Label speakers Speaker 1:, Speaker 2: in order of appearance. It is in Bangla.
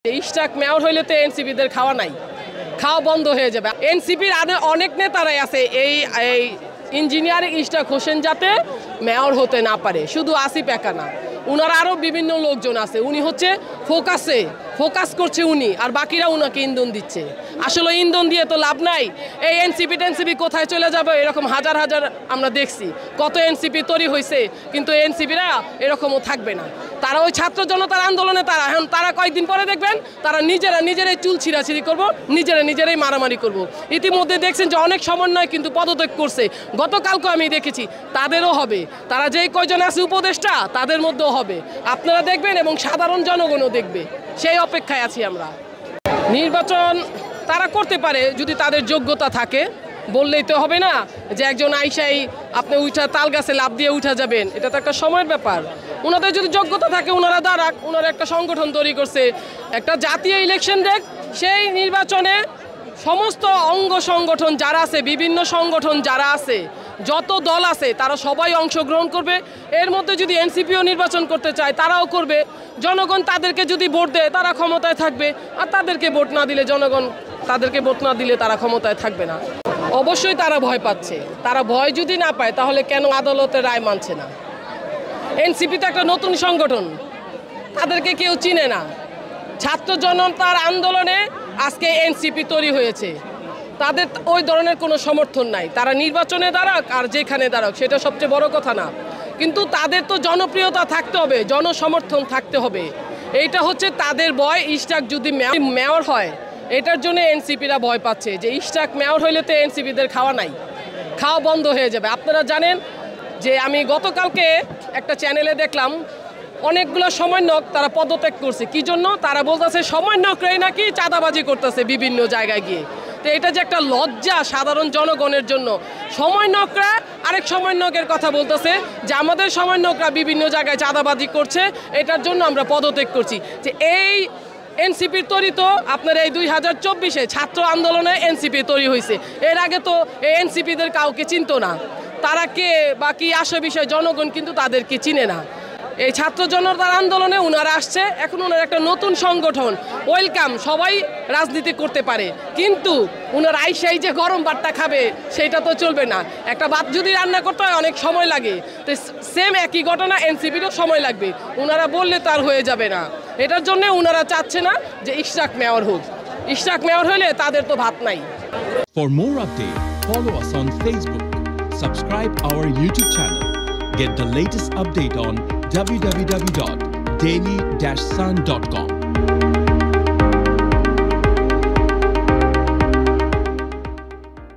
Speaker 1: ইশতাক মেয়র হইলে তো এনসিপিদের খাওয়া নাই, খাওয়া বন্ধ হয়ে যাবে। এনসিপির অনেক নেতারাই আছে এই ইঞ্জিনিয়ারিং ইশতাক হোসেন যাতে মেয়র হতে না পারে, শুধু আসিফ একা না, উনার আরও বিভিন্ন লোকজন আছে। উনি হচ্ছে ফোকাস করছে উনি, আর বাকিরা উনাকে ইন্ধন দিচ্ছে। আসলে ইন্ধন দিয়ে তো লাভ নাই। এই এনসিপি কোথায় চলে যাবে এরকম হাজার হাজার আমরা দেখছি, কত এনসিপি তৈরি হয়েছে, কিন্তু এনসিপিরা এরকমও থাকবে না। তারা ওই ছাত্র জনতার আন্দোলনে তারা কয়েকদিন পরে দেখবেন তারা নিজেরাই চুল ছিঁড়াছিঁড়ি করবো, নিজেরাই মারামারি করব। ইতিমধ্যে দেখছেন যে অনেক সমন্বয় কিন্তু পদত্যাগ করছে, গতকালকে আমি দেখেছি তাদেরও হবে। তারা যেই কয়জন আছে উপদেষ্টা তাদের মধ্যেও হবে, আপনারা দেখবেন এবং সাধারণ জনগণও দেখবে। সেই অপেক্ষায় আছি আমরা। নির্বাচন তারা করতে পারে যদি তাদের যোগ্যতা থাকে, বললেই তো হবে না যে একজন আইসাই আপনি তাল গাছে লাফ দিয়ে উঠা যাবেন, এটা তো একটা সময়ের ব্যাপার। ওনাদের যদি যোগ্যতা থাকে ওনারা দাঁড়াক, ওনারা একটা সংগঠন তৈরি করছে, একটা জাতীয় ইলেকশন দেখ, সেই নির্বাচনে সমস্ত অঙ্গ সংগঠন যারা আছে, বিভিন্ন সংগঠন যারা আছে, যত দল আছে তারা সবাই অংশগ্রহণ করবে। এর মধ্যে যদি এনসিপিও নির্বাচন করতে চায় তারাও করবে। জনগণ তাদেরকে যদি ভোট দেয় তারা ক্ষমতায় থাকবে, আর তাদেরকে ভোট না দিলে তাদেরকে ভোট না দিলে তারা ক্ষমতায় থাকবে না। অবশ্যই তারা ভয় পাচ্ছে। তারা ভয় যদি না পায় তাহলে কেন আদালতের রায় মানছে না? এনসিপি তো একটা নতুন সংগঠন, তাদেরকে কেউ চিনে না। ছাত্র জনতার আন্দোলনে আজকে এনসিপি তৈরি হয়েছে, তাদের ওই ধরনের কোনো সমর্থন নাই। তারা নির্বাচনে দাঁড়াক আর যেখানে দাঁড়াক সেটা সবচেয়ে বড় কথা না, কিন্তু তাদের তো জনপ্রিয়তা থাকতে হবে, জনসমর্থন থাকতে হবে। এইটা হচ্ছে তাদের ভয়। ইশতাক যদি মেয়র হয় এটার জন্য এনসিপিরা ভয় পাচ্ছে যে ইশতাক মেয়র হইলে তো এনসিপিদের খাওয়া নাই, খাওয়া বন্ধ হয়ে যাবে। আপনারা জানেন যে আমি গতকালকে একটা চ্যানেলে দেখলাম অনেকগুলো সমন্বয়ক তারা পদত্যাগ করছে। কি জন্য? তারা বলতেছে সমন্বয়করাই নাকি চাঁদাবাজি করতেছে বিভিন্ন জায়গায় গিয়ে। তো এটা যে একটা লজ্জা সাধারণ জনগণের জন্য। সমন্বয়করা আরেক সমন্বয়কের কথা বলতেছে যে আমাদের সমন্বয়করা বিভিন্ন জায়গায় চাঁদাবাজি করছে, এটার জন্য আমরা পদত্যাগ করছি। যে এই এনসিপির তৈরি তো আপনার এই 2024-এ ছাত্র আন্দোলনে এনসিপি তৈরি হয়েছে। এর আগে তো এই এনসিপিদের কাউকে চিনতো না। তারা কে বা কি আসে বিষয় জনগণ কিন্তু তাদেরকে চিনে না। এই ছাত্র জনতার আন্দোলনে ওনারা আসছে, এখন ওনার একটা নতুন সংগঠন, ওয়েলকাম, সবাই রাজনীতি করতে পারে, কিন্তু ওনার আইসাই যে গরম ভাতটা খাবে সেটা তো চলবে না। একটা ভাত যদি রান্না করতে হয় অনেক সময় লাগে, তো সেম একই ঘটনা এনসিপিরও সময় লাগবে। ওনারা বললে তার হয়ে যাবে না। এটার জন্য ওনারা চাচ্ছে না যে ইশতাক মেয়র হোক। ইশতাক মেয়র হলে তাদের তো ভাত নাই।
Speaker 2: For more updates, follow us on Facebook, subscribe our YouTube channel, get the latest update on www.daily-sun.com.